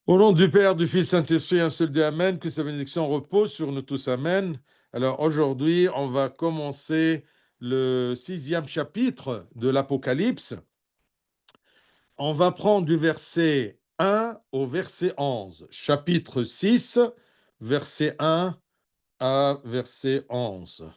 Au nom du Père, du Fils, Saint-Esprit, un seul Dieu, Amen, que sa bénédiction repose sur nous tous, Amen. Alors aujourd'hui, on va commencer le 6e chapitre de l'Apocalypse. On va prendre du verset 1 au verset 11. Chapitre 6, verset 1 à verset 11.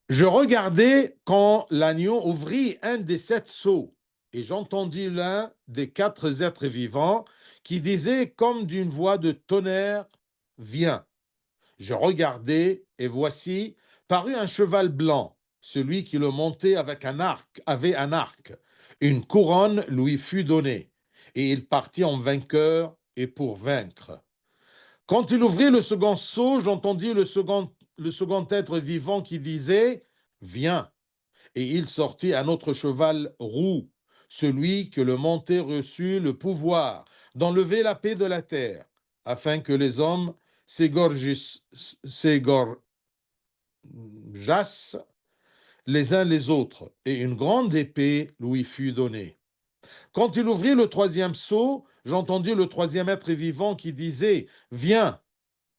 Je regardais quand l'agneau ouvrit un des 7 sceaux, et j'entendis l'un des 4 êtres vivants qui disait comme d'une voix de tonnerre, viens. Je regardai, et voici, parut un cheval blanc. Celui qui le montait avait un arc. Une couronne lui fut donnée, et il partit en vainqueur et pour vaincre. Quand il ouvrit le second sceau, j'entendis le second être vivant qui disait, viens. Et il sortit un autre cheval roux, celui que le montait reçut le pouvoir d'enlever la paix de la terre, afin que les hommes s'égorgissent les uns les autres, et une grande épée lui fut donnée. Quand il ouvrit le troisième sceau, j'entendis le troisième être vivant qui disait, viens.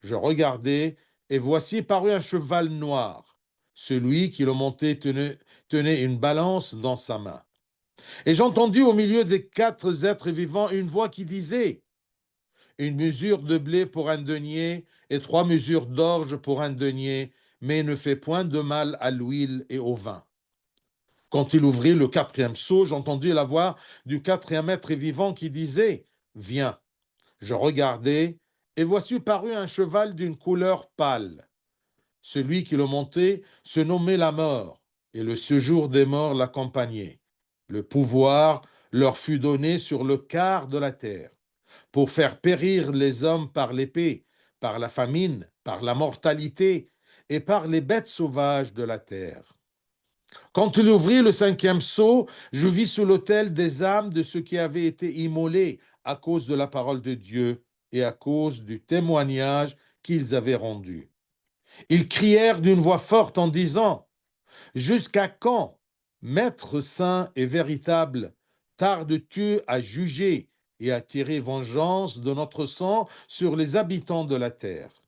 Je regardai, et voici parut un cheval noir. Celui qui le montait tenait une balance dans sa main. Et j'entendis au milieu des 4 êtres vivants une voix qui disait, une mesure de blé pour un denier et 3 mesures d'orge pour un denier, mais ne fait point de mal à l'huile et au vin. Quand il ouvrit le 4e sceau, j'entendis la voix du 4e être vivant qui disait, viens. Je regardai, et voici parut un cheval d'une couleur pâle. Celui qui le montait se nommait la mort, et le séjour des morts l'accompagnait. Le pouvoir leur fut donné sur le quart de la terre, pour faire périr les hommes par l'épée, par la famine, par la mortalité, et par les bêtes sauvages de la terre. Quand il ouvrit le 5e sceau, je vis sous l'autel des âmes de ceux qui avaient été immolés à cause de la parole de Dieu et à cause du témoignage qu'ils avaient rendu. Ils crièrent d'une voix forte en disant, jusqu'à quand, Maître saint et véritable, tardes-tu à juger et à tirer vengeance de notre sang sur les habitants de la terre?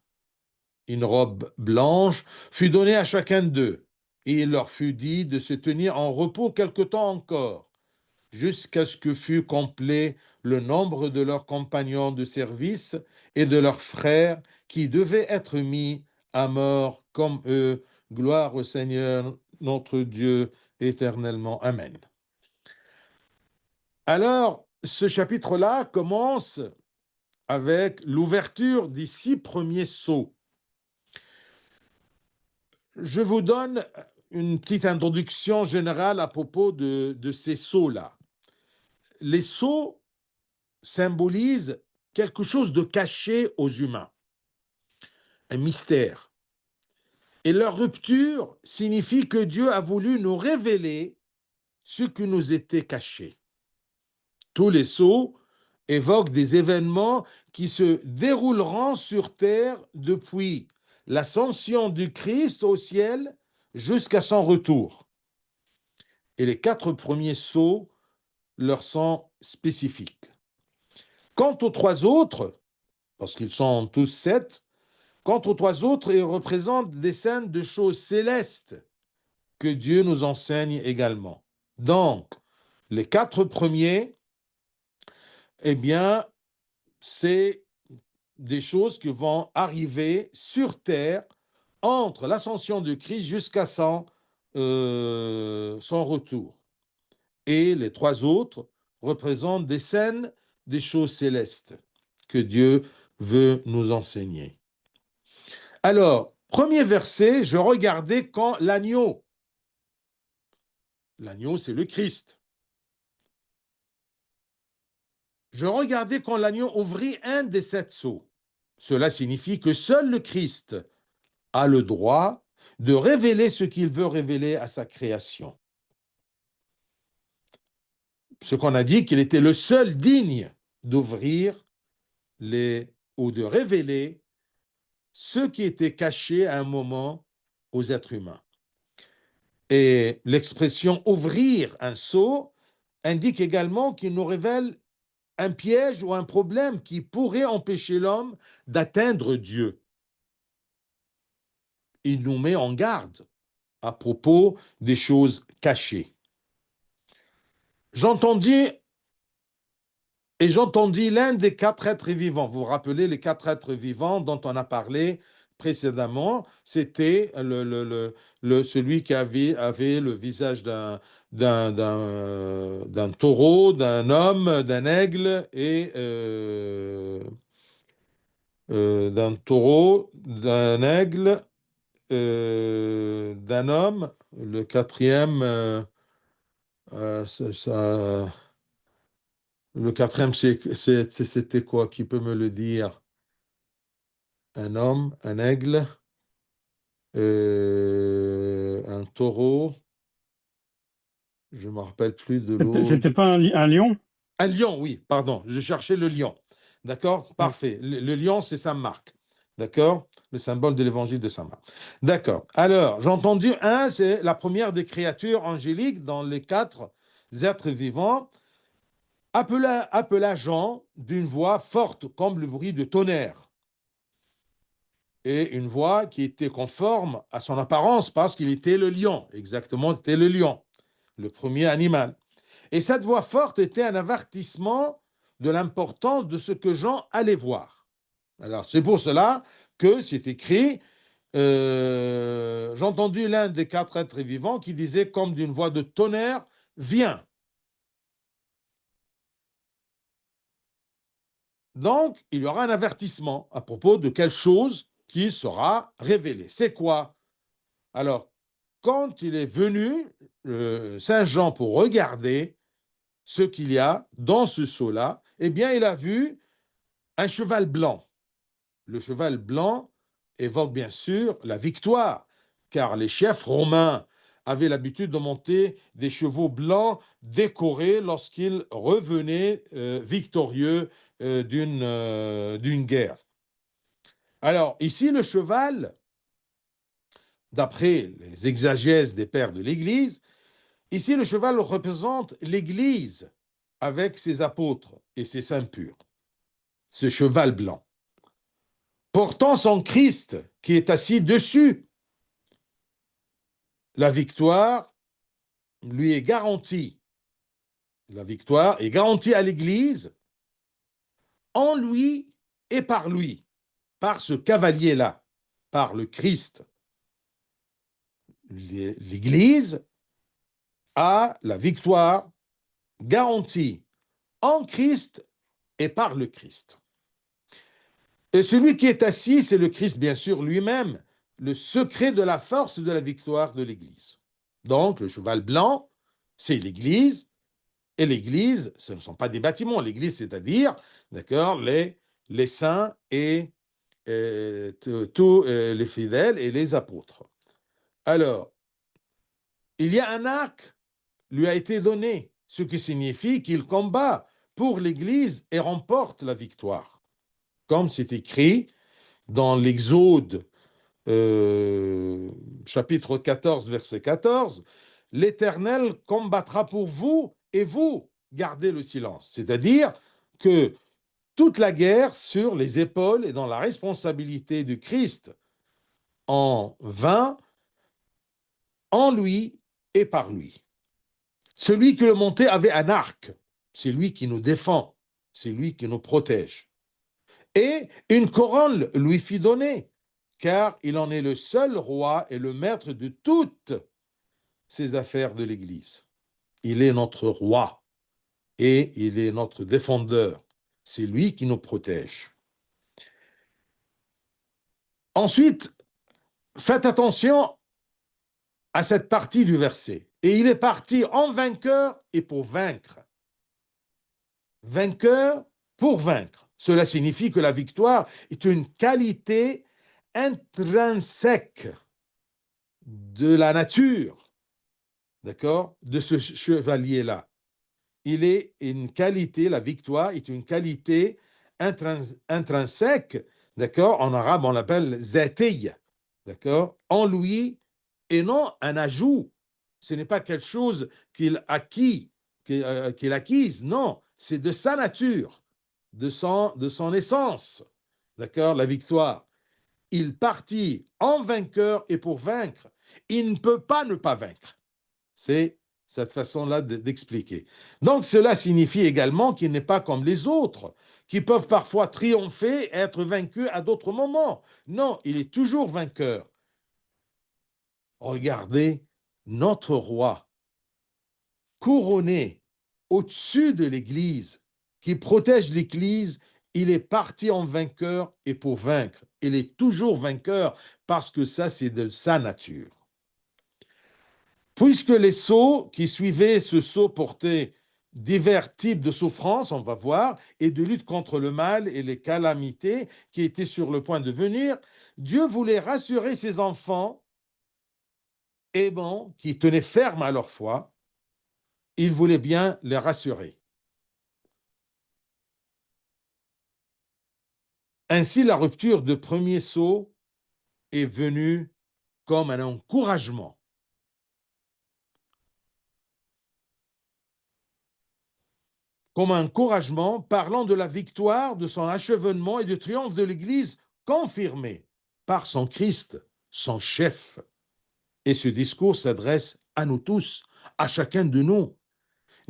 Une robe blanche fut donnée à chacun d'eux, et il leur fut dit de se tenir en repos quelque temps encore, jusqu'à ce que fût complet le nombre de leurs compagnons de service et de leurs frères qui devaient être mis à mort comme eux. Gloire au Seigneur, notre Dieu, éternellement. Amen. Alors, ce chapitre-là commence avec l'ouverture des 6 premiers sceaux. Je vous donne une petite introduction générale à propos de ces sceaux-là. Les sceaux symbolisent quelque chose de caché aux humains, un mystère. Et leur rupture signifie que Dieu a voulu nous révéler ce qui nous était caché. Tous les sceaux évoquent des événements qui se dérouleront sur terre depuis l'ascension du Christ au ciel jusqu'à son retour. Et les 4 premiers sceaux leur sont spécifiques. Quant aux 3 autres, parce qu'ils sont tous 7, quant aux 3 autres, ils représentent des scènes de choses célestes que Dieu nous enseigne également. Donc, les 4 premiers, eh bien, c'est des choses qui vont arriver sur terre entre l'ascension de Christ jusqu'à son retour. Et les 3 autres représentent des scènes des choses célestes que Dieu veut nous enseigner. Alors, premier verset, je regardais quand l'agneau, c'est le Christ, je regardais quand l'agneau ouvrit un des 7 sceaux. Cela signifie que seul le Christ a le droit de révéler ce qu'il veut révéler à sa création. Ce qu'on a dit qu'il était le seul digne d'ouvrir ou de révéler ce qui était caché à un moment aux êtres humains. Et l'expression ouvrir un sceau indique également qu'il nous révèle un piège ou un problème qui pourrait empêcher l'homme d'atteindre Dieu. Il nous met en garde à propos des choses cachées. J'entendis l'un des quatre êtres vivants. Vous vous rappelez les quatre êtres vivants dont on a parlé précédemment? C'était celui qui avait le visage d'un taureau, d'un homme, d'un aigle et d'un taureau, d'un aigle, d'un homme. Le quatrième, le quatrième, c'était quoi? Qui peut me le dire? Un homme, un aigle, un taureau. Je ne me rappelle plus de C'était l'autre. pas un lion? Un lion, oui, pardon. Je cherchais le lion. D'accord? Ouais. Parfait. Le lion, c'est Saint Marc. D'accord? Le symbole de l'évangile de Saint Marc. D'accord. Alors, j'ai entendu un, c'est la première des créatures angéliques dans les quatre êtres vivants, appela Jean d'une voix forte comme le bruit de tonnerre. Et une voix qui était conforme à son apparence parce qu'il était le lion. Exactement, c'était le lion, le premier animal. Et cette voix forte était un avertissement de l'importance de ce que Jean allait voir. Alors, c'est pour cela que c'est écrit, j'ai entendu l'un des quatre êtres vivants qui disait comme d'une voix de tonnerre, viens. Donc, il y aura un avertissement à propos de quelque chose qui sera révélé. C'est quoi? Alors, quand il est venu, Saint Jean, pour regarder ce qu'il y a dans ce seau-là, eh bien, il a vu un cheval blanc. Le cheval blanc évoque bien sûr la victoire, car les chefs romains avaient l'habitude de monter des chevaux blancs décorés lorsqu'ils revenaient victorieux d'une guerre. Alors, ici, le cheval, d'après les exagèses des pères de l'Église, ici, le cheval représente l'Église avec ses apôtres et ses saints purs. Ce cheval blanc, portant son Christ qui est assis dessus. La victoire lui est garantie. La victoire est garantie à l'Église en lui et par lui, par ce cavalier-là, par le Christ. L'Église a la victoire garantie en Christ et par le Christ. Et celui qui est assis, c'est le Christ, bien sûr, lui-même, le secret de la force de la victoire de l'Église. Donc, le cheval blanc, c'est l'Église, et l'Église, ce ne sont pas des bâtiments, l'Église, c'est-à-dire, d'accord, les saints et tous les fidèles et les apôtres. Alors, il y a un arc, lui a été donné, ce qui signifie qu'il combat pour l'Église et remporte la victoire. Comme c'est écrit dans l'Exode chapitre 14, verset 14, l'Éternel combattra pour vous et vous gardez le silence. C'est-à-dire que toute la guerre sur les épaules et dans la responsabilité du Christ en vain, en lui et par lui. Celui qui le montait avait un arc, c'est lui qui nous défend, c'est lui qui nous protège. Et une couronne lui fit donner, car il en est le seul roi et le maître de toutes ces affaires de l'Église. Il est notre roi et il est notre défendeur. C'est lui qui nous protège. Ensuite, faites attention à cette partie du verset. Et il est parti en vainqueur et pour vaincre. Vainqueur pour vaincre. Cela signifie que la victoire est une qualité intrinsèque de la nature, d'accord, de ce chevalier-là. Il est une qualité, la victoire est une qualité intrinsèque, d'accord, en arabe on l'appelle zatiya, d'accord, en lui et non un ajout. Ce n'est pas quelque chose qu'il acquit qu'il acquise. Non, c'est de sa nature, de son essence. D'accord? La victoire. Il partit en vainqueur et pour vaincre. Il ne peut pas ne pas vaincre. C'est cette façon-là d'expliquer. Donc, cela signifie également qu'il n'est pas comme les autres, qui peuvent parfois triompher, être vaincus à d'autres moments. Non, il est toujours vainqueur. Regardez notre roi, couronné au-dessus de l'Église, qui protège l'Église, il est parti en vainqueur et pour vaincre. Il est toujours vainqueur parce que ça, c'est de sa nature. Puisque les sceaux qui suivaient ce sceau portaient divers types de souffrances, on va voir, et de lutte contre le mal et les calamités qui étaient sur le point de venir, Dieu voulait rassurer ses enfants aimants qui tenaient ferme à leur foi. Il voulait bien les rassurer. Ainsi, la rupture de premier sceau est venue comme un encouragement. Comme un encouragement parlant de la victoire, de son achèvement et du triomphe de l'Église confirmé par son Christ, son chef. Et ce discours s'adresse à nous tous, à chacun de nous.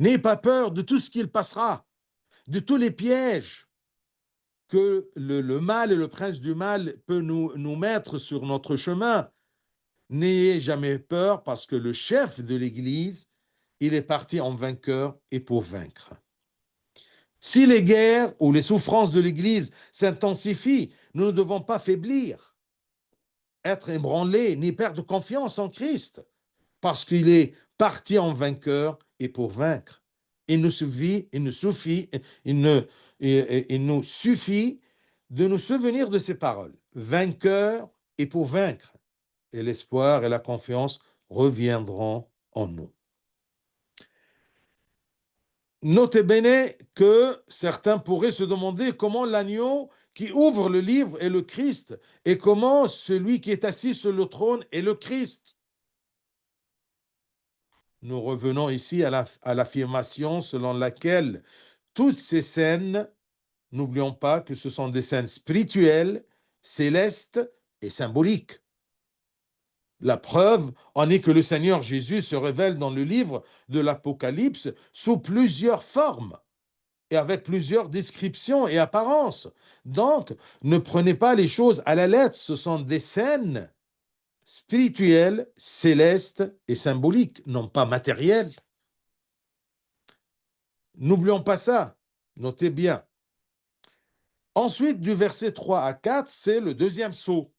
N'ayez pas peur de tout ce qu'il passera, de tous les pièges que le mal et le prince du mal peut nous mettre sur notre chemin. N'ayez jamais peur parce que le chef de l'Église, il est parti en vainqueur et pour vaincre. Si les guerres ou les souffrances de l'Église s'intensifient, nous ne devons pas faiblir, être ébranlés, ni perdre confiance en Christ, parce qu'il est parti en vainqueur et pour vaincre. Il nous suffit de nous souvenir de ces paroles, vainqueur et pour vaincre, et l'espoir et la confiance reviendront en nous. Notez bene que certains pourraient se demander comment l'agneau qui ouvre le livre est le Christ et comment celui qui est assis sur le trône est le Christ. Nous revenons ici à l'affirmation selon laquelle toutes ces scènes, n'oublions pas que ce sont des scènes spirituelles, célestes et symboliques. La preuve en est que le Seigneur Jésus se révèle dans le livre de l'Apocalypse sous plusieurs formes et avec plusieurs descriptions et apparences. Donc, ne prenez pas les choses à la lettre, ce sont des scènes spirituelles, célestes et symboliques, non pas matérielles. N'oublions pas ça, notez bien. Ensuite, du verset 3 à 4, c'est le deuxième sceau.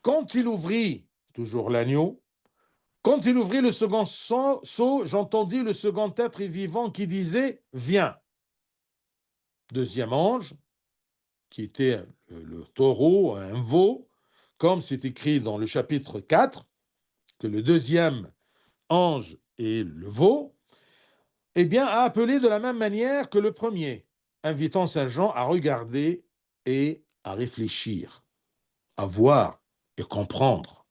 Quand il ouvrit, toujours l'agneau, quand il ouvrit le second sceau, j'entendis le second être vivant qui disait « Viens ». Deuxième ange, qui était le taureau, un veau, comme c'est écrit dans le chapitre 4, que le deuxième ange est le veau, eh bien, a appelé de la même manière que le premier, invitant Saint Jean à regarder et à réfléchir, à voir et comprendre.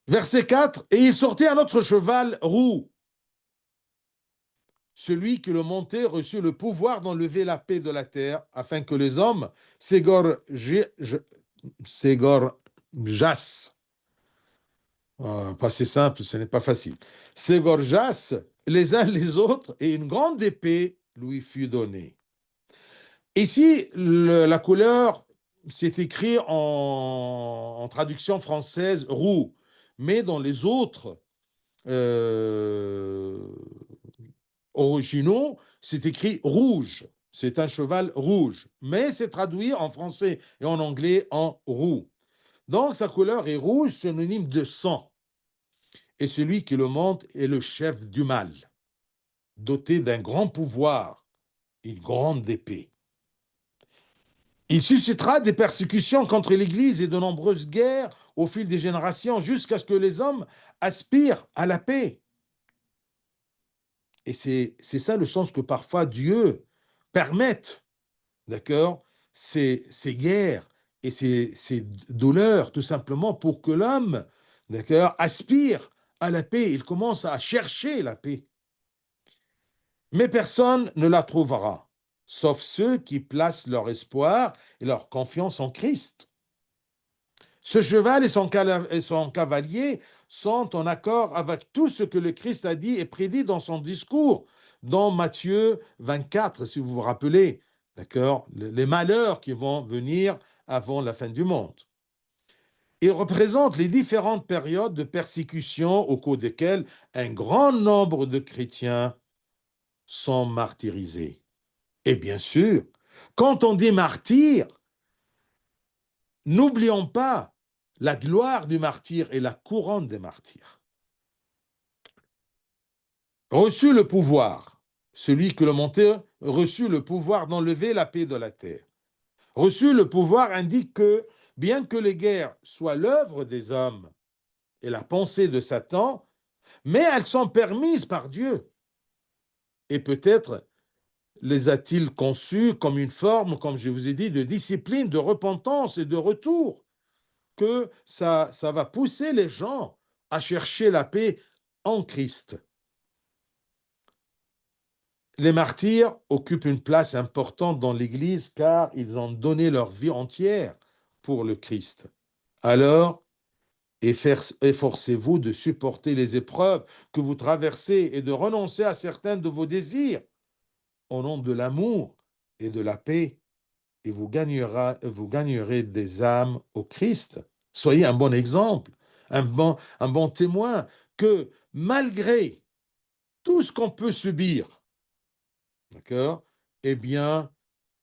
Verset 4, « Et il sortait un autre cheval roux. Celui qui le montait reçut le pouvoir d'enlever la paix de la terre, afin que les hommes s'égorgeassent. Pas si simple, ce n'est pas facile. S'égorgeassent les uns les autres, et une grande épée lui fut donnée. » Ici, la couleur, c'est écrit en traduction française roux, mais dans les autres originaux, c'est écrit rouge. C'est un cheval rouge, mais c'est traduit en français et en anglais en roux. Donc, sa couleur est rouge, synonyme de sang. Et celui qui le monte est le chef du mal, doté d'un grand pouvoir, une grande épée. Il suscitera des persécutions contre l'Église et de nombreuses guerres au fil des générations jusqu'à ce que les hommes aspirent à la paix. Et c'est ça le sens que parfois Dieu permette, d'accord, ces guerres et ces douleurs, tout simplement pour que l'homme, d'accord, aspire à la paix, il commence à chercher la paix. Mais personne ne la trouvera, sauf ceux qui placent leur espoir et leur confiance en Christ. Ce cheval et son cavalier sont en accord avec tout ce que le Christ a dit et prédit dans son discours, dans Matthieu 24, si vous vous rappelez, d'accord, les malheurs qui vont venir avant la fin du monde. Il représente les différentes périodes de persécution au cours desquelles un grand nombre de chrétiens sont martyrisés. Et bien sûr, quand on dit martyr, n'oublions pas la gloire du martyr et la couronne des martyrs. Reçu le pouvoir, celui que le monteur reçut le pouvoir d'enlever la paix de la terre. Reçu le pouvoir indique que, bien que les guerres soient l'œuvre des hommes et la pensée de Satan, mais elles sont permises par Dieu. Et peut-être les a-t-il conçues comme une forme, comme je vous ai dit, de discipline, de repentance et de retour, que ça va pousser les gens à chercher la paix en Christ. Les martyrs occupent une place importante dans l'Église car ils ont donné leur vie entière pour le Christ. Alors, efforcez-vous de supporter les épreuves que vous traversez et de renoncer à certains de vos désirs au nom de l'amour et de la paix, et vous gagnerez des âmes au Christ. Soyez un bon exemple, un bon témoin que malgré tout ce qu'on peut subir, d'accord, eh bien,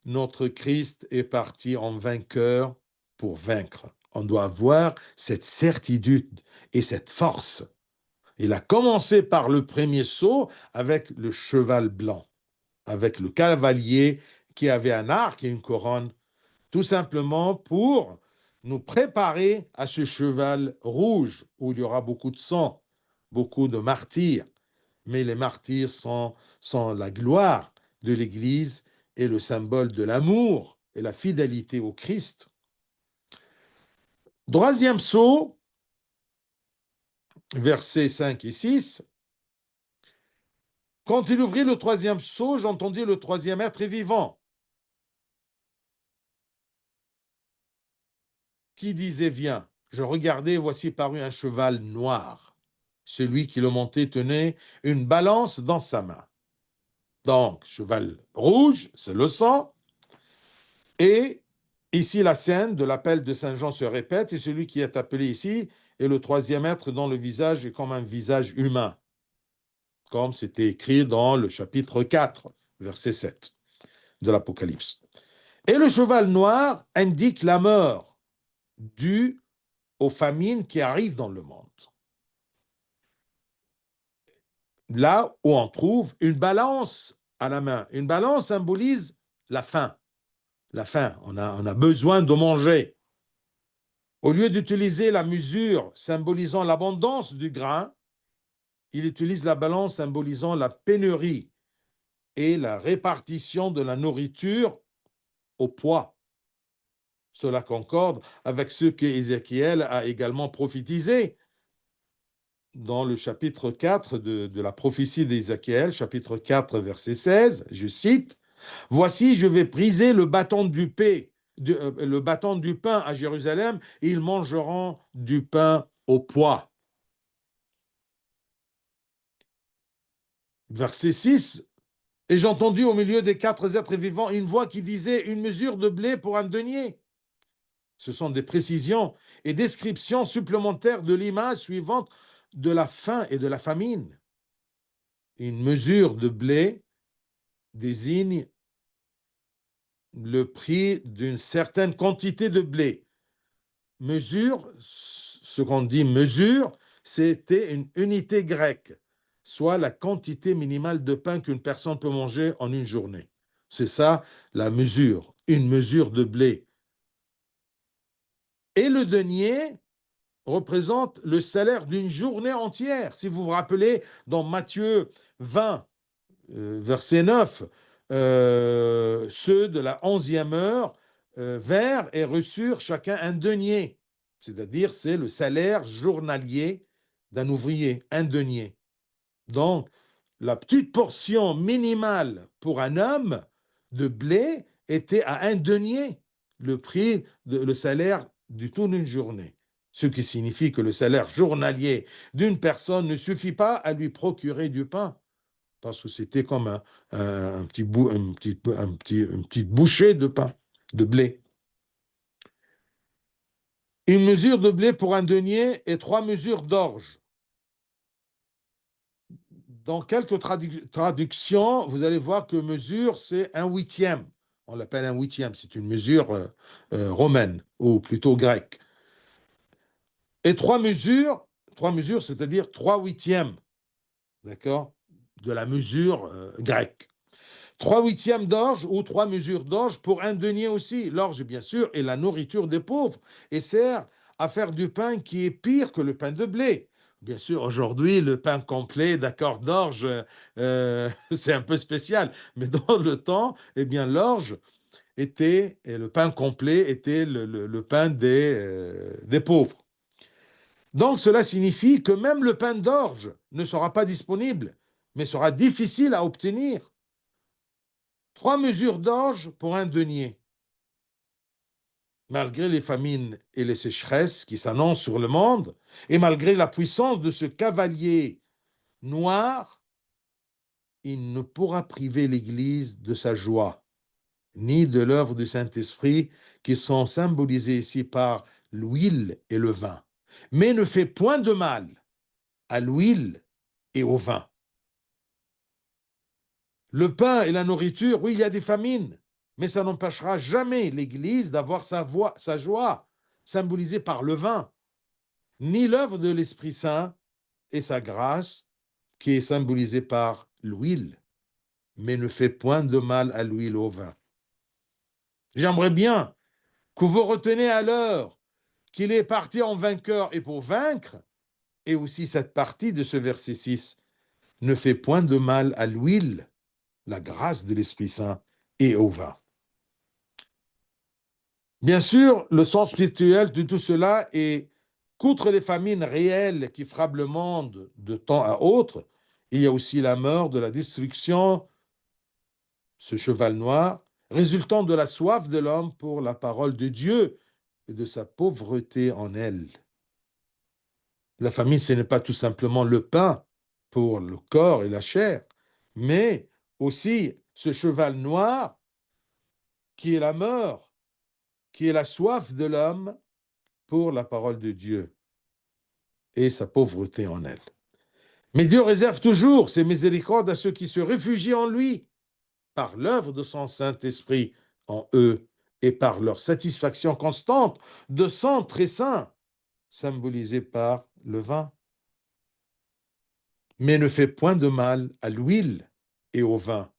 notre Christ est parti en vainqueur pour vaincre. On doit avoir cette certitude et cette force. Il a commencé par le premier saut avec le cheval blanc, avec le cavalier qui avait un arc et une couronne, tout simplement pour nous préparer à ce cheval rouge où il y aura beaucoup de sang, beaucoup de martyrs. Mais les martyrs sont la gloire de l'Église et le symbole de l'amour et la fidélité au Christ. Troisième sceau, versets 5 et 6. Quand il ouvrit le troisième sceau, j'entendis le troisième être vivant qui disait, viens. Je regardai, voici parut un cheval noir. Celui qui le montait tenait une balance dans sa main. Donc, cheval rouge, c'est le sang. Et ici, la scène de l'appel de Saint Jean se répète, et celui qui est appelé ici est le troisième être dont le visage est comme un visage humain, comme c'était écrit dans le chapitre 4, verset 7 de l'Apocalypse. Et le cheval noir indique la mort due aux famines qui arrivent dans le monde. Là où on trouve une balance à la main. Une balance symbolise la faim. La faim, on a besoin de manger. Au lieu d'utiliser la mesure symbolisant l'abondance du grain, il utilise la balance symbolisant la pénurie et la répartition de la nourriture au poids. Cela concorde avec ce qu'Ézéchiel a également prophétisé dans le chapitre 4 de la prophétie d'Ézéchiel, chapitre 4, verset 16, je cite, « Voici, je vais briser le bâton du pain à Jérusalem, et ils mangeront du pain au poids. » Verset 6, « Et j'entendis au milieu des quatre êtres vivants une voix qui disait, une mesure de blé pour un denier. » Ce sont des précisions et descriptions supplémentaires de l'image suivante de la faim et de la famine. Une mesure de blé désigne le prix d'une certaine quantité de blé. Mesure, ce qu'on dit mesure, c'était une unité grecque, soit la quantité minimale de pain qu'une personne peut manger en une journée. C'est ça la mesure, une mesure de blé. Et le denier représente le salaire d'une journée entière. Si vous vous rappelez, dans Matthieu 20, verset 9, ceux de la 11e heure vinrent et reçurent chacun un denier, c'est-à-dire c'est le salaire journalier d'un ouvrier, un denier. Donc, la petite portion minimale pour un homme de blé était à un denier, le salaire du tout d'une journée. Ce qui signifie que le salaire journalier d'une personne ne suffit pas à lui procurer du pain, parce que c'était comme un petit bout, une petite bouchée de pain, de blé. Une mesure de blé pour un denier et 3 mesures d'orge. Dans quelques traductions, vous allez voir que mesure, c'est un huitième. On l'appelle un huitième, c'est une mesure romaine, ou plutôt grecque. Et 3 mesures, c'est-à-dire 3 huitièmes, d'accord, de la mesure grecque. 3 huitièmes d'orge ou 3 mesures d'orge pour un denier aussi. L'orge, bien sûr, est la nourriture des pauvres et sert à faire du pain qui est pire que le pain de blé. Bien sûr, aujourd'hui, le pain complet d'accord d'orge, c'est un peu spécial. Mais dans le temps, eh bien, l'orge était, et le pain complet était le pain des pauvres. Donc, cela signifie que même le pain d'orge ne sera pas disponible, mais sera difficile à obtenir. 3 mesures d'orge pour un denier. Malgré les famines et les sécheresses qui s'annoncent sur le monde, et malgré la puissance de ce cavalier noir, il ne pourra priver l'Église de sa joie, ni de l'œuvre du Saint-Esprit qui sont symbolisées ici par l'huile et le vin, mais ne fait point de mal à l'huile et au vin. Le pain et la nourriture, oui, il y a des famines, mais ça n'empêchera jamais l'Église d'avoir sa joie, symbolisée par le vin, ni l'œuvre de l'Esprit Saint et sa grâce, qui est symbolisée par l'huile, mais ne fait point de mal à l'huile au vin. J'aimerais bien que vous reteniez à l'heure qu'il est parti en vainqueur et pour vaincre, et aussi cette partie de ce verset 6, ne fait point de mal à l'huile, la grâce de l'Esprit Saint, et au vin. Bien sûr, le sens spirituel de tout cela est qu'outre les famines réelles qui frappent le monde de temps à autre, il y a aussi la mort de la destruction, ce cheval noir, résultant de la soif de l'homme pour la parole de Dieu et de sa pauvreté en elle. La famine, ce n'est pas tout simplement le pain pour le corps et la chair, mais aussi ce cheval noir qui est la mort, qui est la soif de l'homme pour la parole de Dieu et sa pauvreté en elle. Mais Dieu réserve toujours ses miséricordes à ceux qui se réfugient en lui, par l'œuvre de son Saint-Esprit en eux et par leur satisfaction constante de sang très saint, symbolisé par le vin. Mais ne fait point de mal à l'huile et au vin,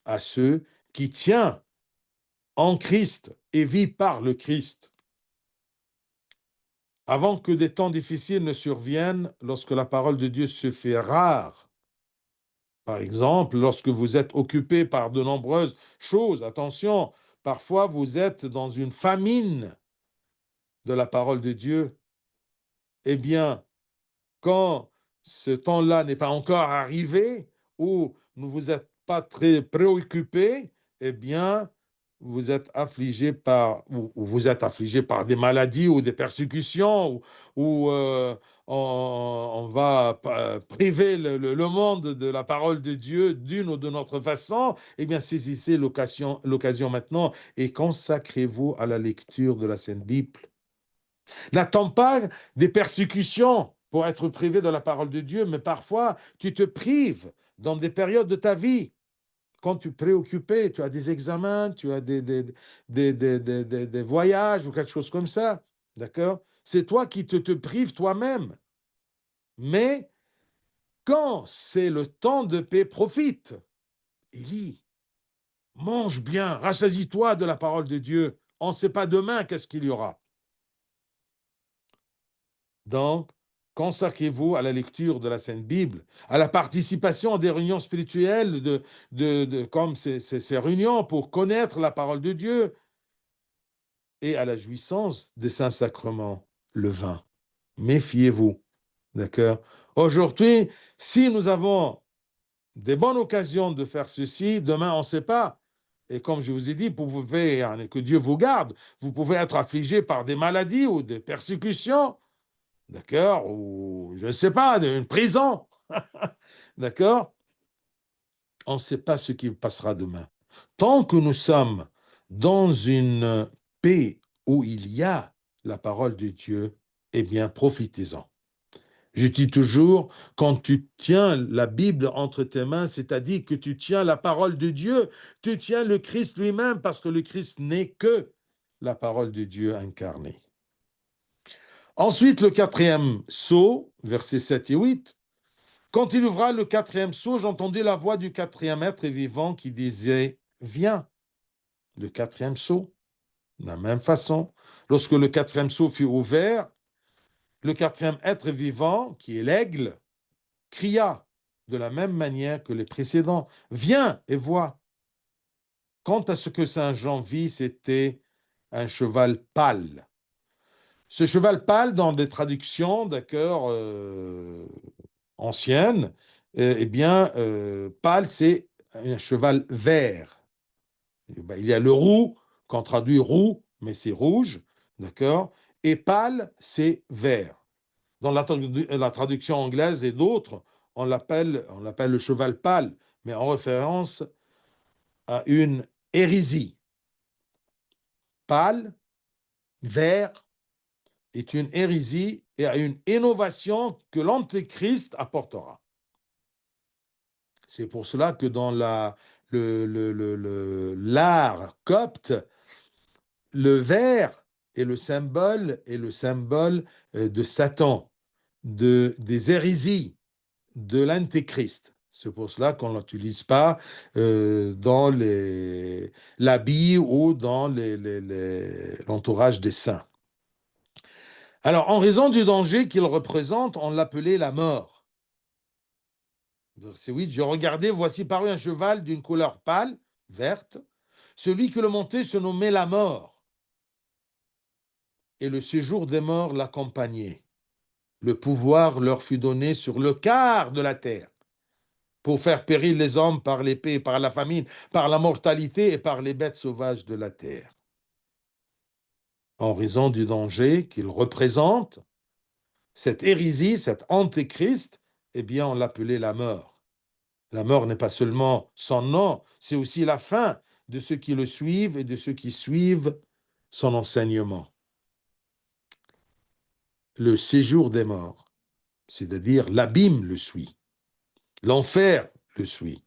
à ceux qui tiennent en Christ et vivent par le Christ. Avant que des temps difficiles ne surviennent, lorsque la parole de Dieu se fait rare, par exemple, lorsque vous êtes occupé par de nombreuses choses, attention, parfois vous êtes dans une famine de la parole de Dieu, eh bien, quand ce temps-là n'est pas encore arrivé, ou ne vous êtes pas très préoccupé, eh bien, vous êtes affligé par des maladies ou des persécutions, ou on va priver le monde de la parole de Dieu d'une ou d'une autre façon, eh bien, saisissez l'occasion maintenant et consacrez-vous à la lecture de la Sainte Bible. N'attends pas des persécutions pour être privé de la parole de Dieu, mais parfois tu te prives dans des périodes de ta vie. Quand tu es préoccupé, tu as des examens, tu as des voyages ou quelque chose comme ça. D'accord? C'est toi qui te prives toi-même. Mais quand c'est le temps de paix, profite et lis. Mange bien, rassasie-toi de la parole de Dieu. On ne sait pas demain qu'est-ce qu'il y aura. Donc, consacrez-vous à la lecture de la Sainte Bible, à la participation à des réunions spirituelles comme ces réunions pour connaître la parole de Dieu et à la jouissance des saints sacrements, le vin. Méfiez-vous D'accord? Aujourd'hui, si nous avons des bonnes occasions de faire ceci, demain, on ne sait pas. Et comme je vous ai dit, vous pouvez, hein, que Dieu vous garde, vous pouvez être affligé par des maladies ou des persécutions, d'accord? Ou, je ne sais pas, une prison, d'accord? On ne sait pas ce qui passera demain. Tant que nous sommes dans une paix où il y a la parole de Dieu, eh bien, profitez-en. Je dis toujours, quand tu tiens la Bible entre tes mains, c'est-à-dire que tu tiens la parole de Dieu, tu tiens le Christ lui-même, parce que le Christ n'est que la parole de Dieu incarnée. Ensuite, le quatrième sceau, versets 7 et 8. Quand il ouvra le quatrième sceau, j'entendis la voix du quatrième être vivant qui disait, viens. Le quatrième sceau, de la même façon, lorsque le quatrième sceau fut ouvert, le quatrième être vivant, qui est l'aigle, cria de la même manière que les précédents, viens et vois. Quant à ce que Saint Jean vit, c'était un cheval pâle. Ce cheval pâle, dans des traductions, d'accord, anciennes, eh bien, pâle, c'est un cheval vert. Il y a le roux, qu'on traduit roux, mais c'est rouge, d'accord, et pâle, c'est vert. Dans la traduction anglaise et d'autres, on l'appelle le cheval pâle, mais en référence à une hérésie. Pâle, vert, est une hérésie et à une innovation que l'Antéchrist apportera. C'est pour cela que dans l'art copte, le vert est le symbole de Satan, des hérésies, de l'antéchrist. C'est pour cela qu'on ne l'utilise pas dans l'habit ou dans l'entourage des saints. Alors, en raison du danger qu'il représente, on l'appelait la mort. Verset 8, je regardais, voici paru un cheval d'une couleur pâle, verte. Celui qui le montait se nommait la mort. Et le séjour des morts l'accompagnait. Le pouvoir leur fut donné sur le quart de la terre, pour faire périr les hommes par l'épée, par la famine, par la mortalité et par les bêtes sauvages de la terre. En raison du danger qu'il représente, cette hérésie, cet antéchrist, eh bien, on l'appelait la mort. La mort n'est pas seulement son nom, c'est aussi la fin de ceux qui le suivent et de ceux qui suivent son enseignement. Le séjour des morts, c'est-à-dire l'abîme le suit, l'enfer le suit.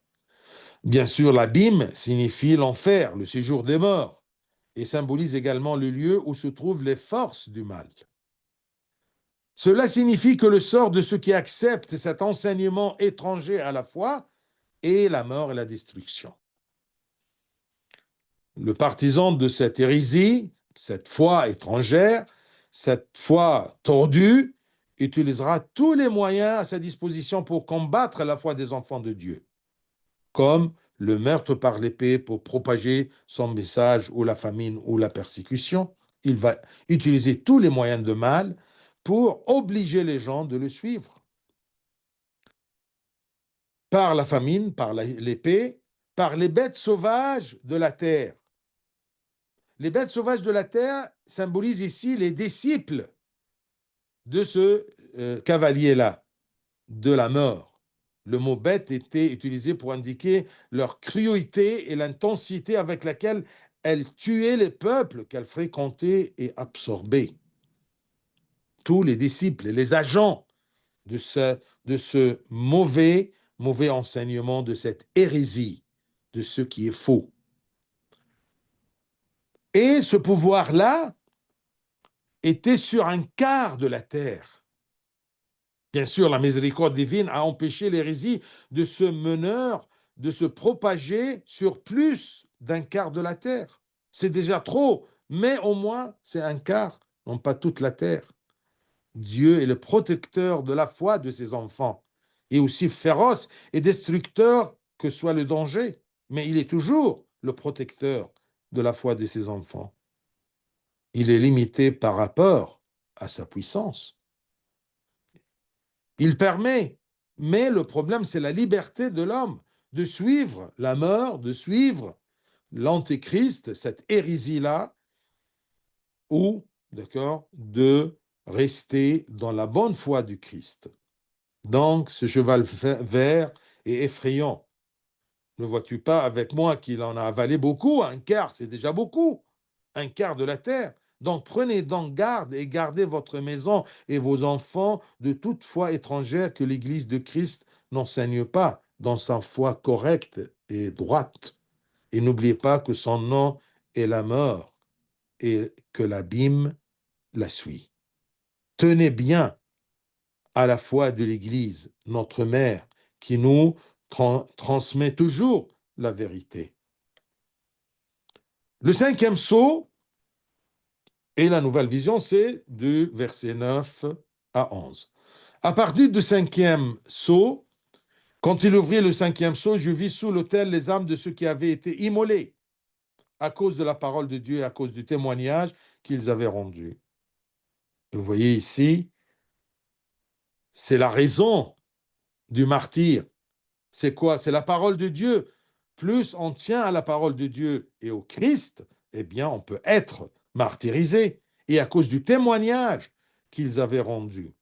Bien sûr, l'abîme signifie l'enfer, le séjour des morts, et symbolise également le lieu où se trouvent les forces du mal. Cela signifie que le sort de ceux qui acceptent cet enseignement étranger à la foi est la mort et la destruction. Le partisan de cette hérésie, cette foi étrangère, cette foi tordue, utilisera tous les moyens à sa disposition pour combattre la foi des enfants de Dieu, comme le meurtre par l'épée pour propager son message ou la famine ou la persécution. Il va utiliser tous les moyens de mal pour obliger les gens de le suivre. Par la famine, par l'épée, par les bêtes sauvages de la terre. Les bêtes sauvages de la terre symbolisent ici les disciples de ce cavalier-là, de la mort. Le mot bête était utilisé pour indiquer leur cruauté et l'intensité avec laquelle elles tuaient les peuples qu'elles fréquentaient et absorbaient. Tous les disciples et les agents de ce mauvais enseignement, de cette hérésie, de ce qui est faux. Et ce pouvoir-là était sur un quart de la terre. Bien sûr, la miséricorde divine a empêché l'hérésie de ce meneur de se propager sur plus d'un quart de la terre. C'est déjà trop, mais au moins c'est un quart, non pas toute la terre. Dieu est le protecteur de la foi de ses enfants, et aussi féroce et destructeur que soit le danger, mais il est toujours le protecteur de la foi de ses enfants. Il est limité par rapport à sa puissance. Il permet, mais le problème, c'est la liberté de l'homme de suivre la mort, de suivre l'antéchrist, cette hérésie-là, ou, d'accord, de rester dans la bonne foi du Christ. Donc, ce cheval vert est effrayant. Ne vois-tu pas avec moi qu'il en a avalé beaucoup? Un quart, c'est déjà beaucoup. Un quart de la terre. Donc, prenez donc garde et gardez votre maison et vos enfants de toute foi étrangère que l'Église de Christ n'enseigne pas dans sa foi correcte et droite. Et n'oubliez pas que son nom est la mort et que l'abîme la suit. Tenez bien à la foi de l'Église, notre mère, qui nous transmet toujours la vérité. Le cinquième sceau et la nouvelle vision, c'est du verset 9 à 11. À partir du cinquième sceau, quand il ouvrit le cinquième sceau, je vis sous l'autel les âmes de ceux qui avaient été immolés à cause de la parole de Dieu et à cause du témoignage qu'ils avaient rendu. Vous voyez ici, c'est la raison du martyr. C'est quoi? C'est la parole de Dieu. Plus on tient à la parole de Dieu et au Christ, eh bien, on peut être martyrisé. Et à cause du témoignage qu'ils avaient rendu.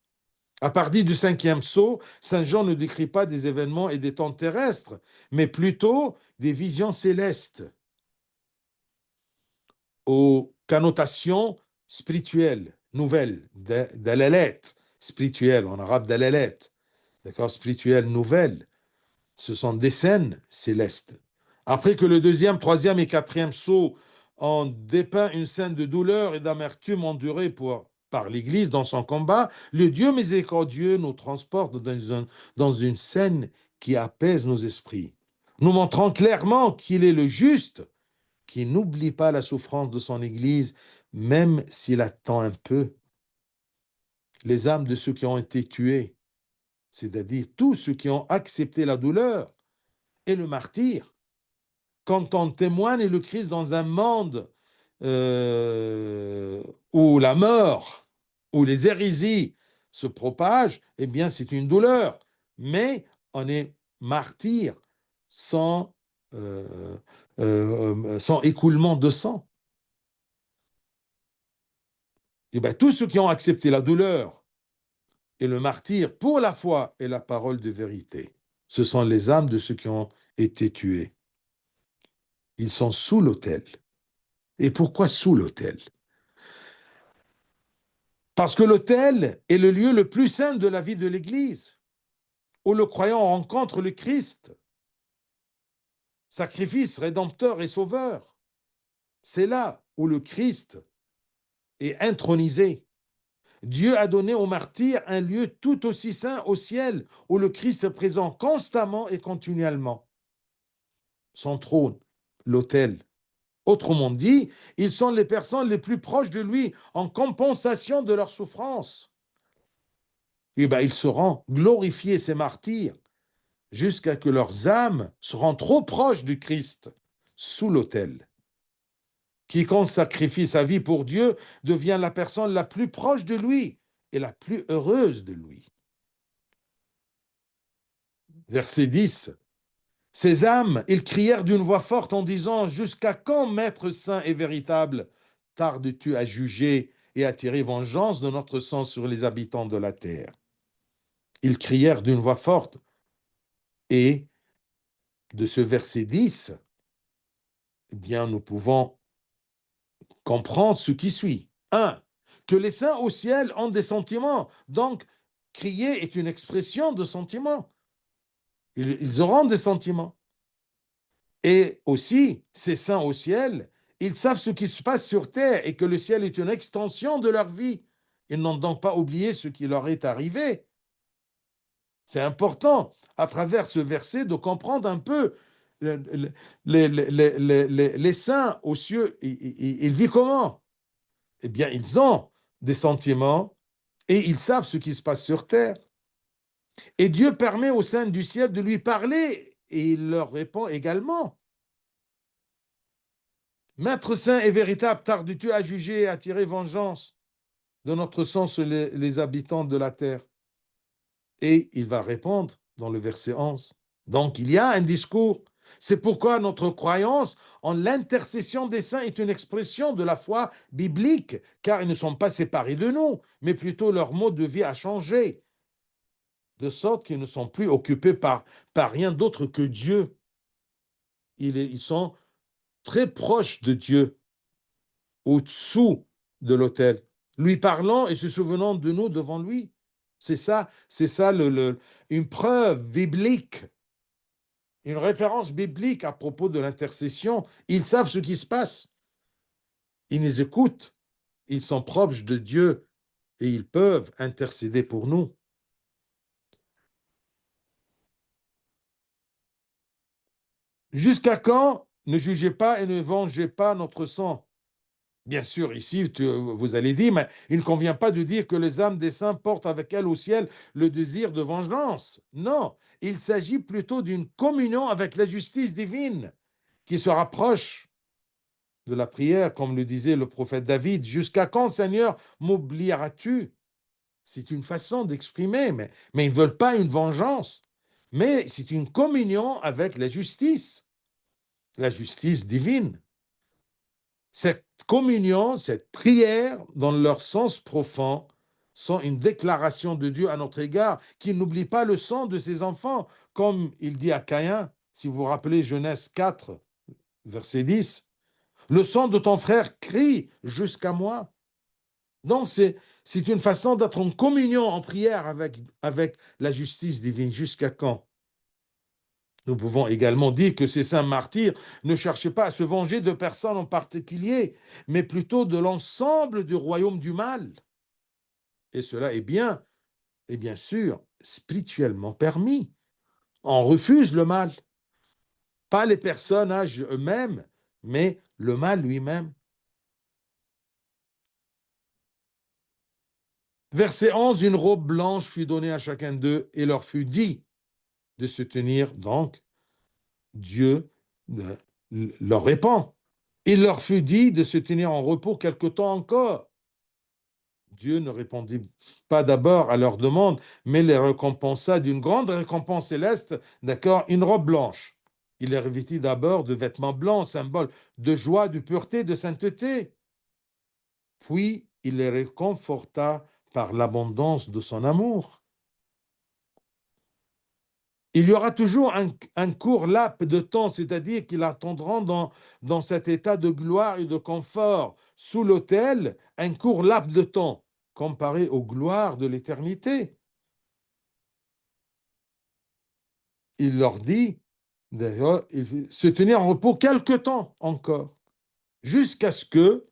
À partir du cinquième sceau, Saint Jean ne décrit pas des événements et des temps terrestres, mais plutôt des visions célestes aux connotations spirituelles, nouvelles, dalalet, spirituelles, en arabe dalalet, d'accord, spirituelles nouvelles. Ce sont des scènes célestes. Après que le deuxième, troisième et quatrième sceau ont dépeint une scène de douleur et d'amertume endurée par l'Église dans son combat, le Dieu miséricordieux nous transporte dans une scène qui apaise nos esprits, nous montrant clairement qu'il est le juste, qui n'oublie pas la souffrance de son Église, même s'il attend un peu. Les âmes de ceux qui ont été tués, c'est-à-dire tous ceux qui ont accepté la douleur et le martyr, quand on témoigne le Christ dans un monde où la mort, où les hérésies se propagent, eh bien c'est une douleur. Mais on est martyr euh, sans écoulement de sang. Et bien tous ceux qui ont accepté la douleur et le martyr pour la foi et la parole de vérité, ce sont les âmes de ceux qui ont été tués. Ils sont sous l'autel. Et pourquoi sous l'autel? Parce que l'autel est le lieu le plus saint de la vie de l'Église, où le croyant rencontre le Christ, sacrifice rédempteur et sauveur. C'est là où le Christ est intronisé. Dieu a donné aux martyrs un lieu tout aussi saint au ciel, où le Christ est présent constamment et continuellement. Son trône, l'autel. Autrement dit, ils sont les personnes les plus proches de lui en compensation de leur souffrance. Et bien, ils seront glorifiés, ces martyrs, jusqu'à que leurs âmes seront trop proches du Christ, sous l'autel. Quiconque sacrifie sa vie pour Dieu devient la personne la plus proche de lui et la plus heureuse de lui. Verset 10. Ces âmes, ils crièrent d'une voix forte en disant: Jusqu'à quand, Maître saint et véritable, tardes-tu à juger et à tirer vengeance de notre sang sur les habitants de la terre? Ils crièrent d'une voix forte. Et de ce verset 10, eh bien, nous pouvons comprendre ce qui suit. 1. Que les saints au ciel ont des sentiments. Donc, crier est une expression de sentiments. Ils auront des sentiments. Et aussi, ces saints au ciel, ils savent ce qui se passe sur terre et que le ciel est une extension de leur vie. Ils n'ont donc pas oublié ce qui leur est arrivé. C'est important, à travers ce verset, de comprendre un peu les saints aux cieux. Ils vivent comment? Eh bien, ils ont des sentiments et ils savent ce qui se passe sur terre. Et Dieu permet aux saints du ciel de lui parler et il leur répond également. Maître saint et véritable, tardes-tu à juger et à tirer vengeance de notre sang sur les habitants de la terre? Et il va répondre dans le verset 11. Donc, il y a un discours. C'est pourquoi notre croyance en l'intercession des saints est une expression de la foi biblique, car ils ne sont pas séparés de nous, mais plutôt leur mode de vie a changé, de sorte qu'ils ne sont plus occupés par rien d'autre que Dieu. Ils sont très proches de Dieu, au-dessous de l'autel, lui parlant et se souvenant de nous devant lui. C'est ça une preuve biblique, une référence biblique à propos de l'intercession. Ils savent ce qui se passe. Ils nous écoutent. Ils sont proches de Dieu et ils peuvent intercéder pour nous. Jusqu'à quand ne jugez pas et ne vengez pas notre sang? Bien sûr, ici, vous allez dire, mais il ne convient pas de dire que les âmes des saints portent avec elles au ciel le désir de vengeance. Non, il s'agit plutôt d'une communion avec la justice divine qui se rapproche de la prière, comme le disait le prophète David. Jusqu'à quand, Seigneur, m'oublieras-tu? C'est une façon d'exprimer, mais ils ne veulent pas une vengeance. Mais c'est une communion avec la justice divine. Cette communion, cette prière, dans leur sens profond, sont une déclaration de Dieu à notre égard, qu'il n'oublie pas le sang de ses enfants, comme il dit à Caïn, si vous vous rappelez Genèse 4, verset 10, le sang de ton frère crie jusqu'à moi. Donc c'est une façon d'être en communion, en prière avec la justice divine. Jusqu'à quand? Nous pouvons également dire que ces saints martyrs ne cherchaient pas à se venger de personnes en particulier, mais plutôt de l'ensemble du royaume du mal. Et cela est bien sûr, spirituellement permis. On refuse le mal, pas les personnages eux-mêmes, mais le mal lui-même. Verset 11, une robe blanche fut donnée à chacun d'eux et leur fut dit de se tenir, donc Dieu leur répond. Il leur fut dit de se tenir en repos quelque temps encore. Dieu ne répondit pas d'abord à leur demande, mais les récompensa d'une grande récompense céleste, d'accord, une robe blanche. Il les revêtit d'abord de vêtements blancs, symbole de joie, de pureté, de sainteté. Puis il les réconforta par l'abondance de son amour. Il y aura toujours un court laps de temps, c'est-à-dire qu'ils attendront dans cet état de gloire et de confort sous l'autel, un court laps de temps comparé aux gloires de l'éternité. Il leur dit, d'ailleurs, se tenir en repos quelque temps encore, jusqu'à ce que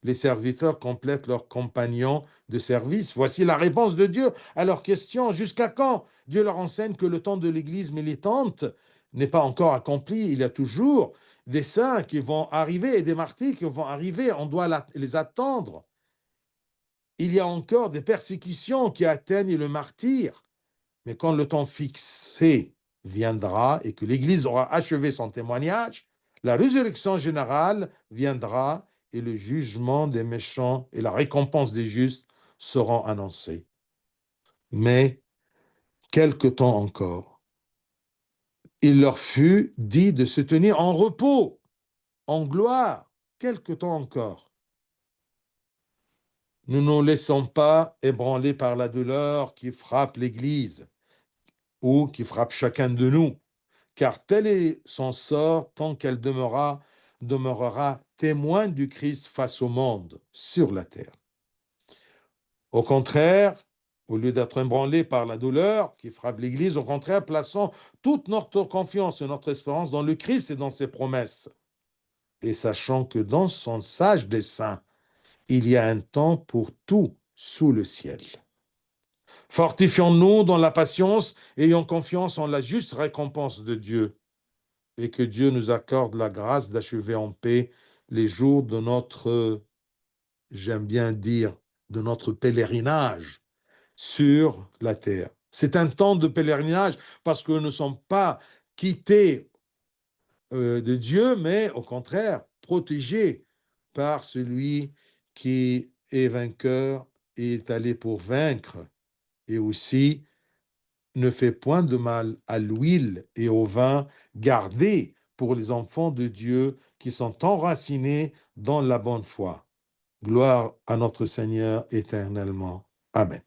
les serviteurs complètent leurs compagnons de service. Voici la réponse de Dieu à leur question. Jusqu'à quand? Dieu leur enseigne que le temps de l'Église militante n'est pas encore accompli. Il y a toujours des saints qui vont arriver et des martyrs qui vont arriver. On doit les attendre. Il y a encore des persécutions qui atteignent le martyr. Mais quand le temps fixé viendra et que l'Église aura achevé son témoignage, la résurrection générale viendra et le jugement des méchants et la récompense des justes seront annoncés. Mais quelque temps encore, il leur fut dit de se tenir en repos, en gloire, quelque temps encore. Nous ne nous laissons pas ébranler par la douleur qui frappe l'Église ou qui frappe chacun de nous, car tel est son sort tant qu'elle demeurera témoin du Christ face au monde sur la terre. Au contraire, au lieu d'être ébranlé par la douleur qui frappe l'Église, au contraire, plaçons toute notre confiance et notre espérance dans le Christ et dans ses promesses, et sachant que dans son sage dessein, il y a un temps pour tout sous le ciel. Fortifions-nous dans la patience, ayant confiance en la juste récompense de Dieu, et que Dieu nous accorde la grâce d'achever en paix les jours de notre, j'aime bien dire, de notre pèlerinage sur la terre. C'est un temps de pèlerinage parce que nous ne sommes pas quittés de Dieu, mais au contraire, protégés par celui qui est vainqueur et est allé pour vaincre, et aussi ne fait point de mal à l'huile et au vin gardés pour les enfants de Dieu qui sont enracinés dans la bonne foi. Gloire à notre Seigneur éternellement. Amen.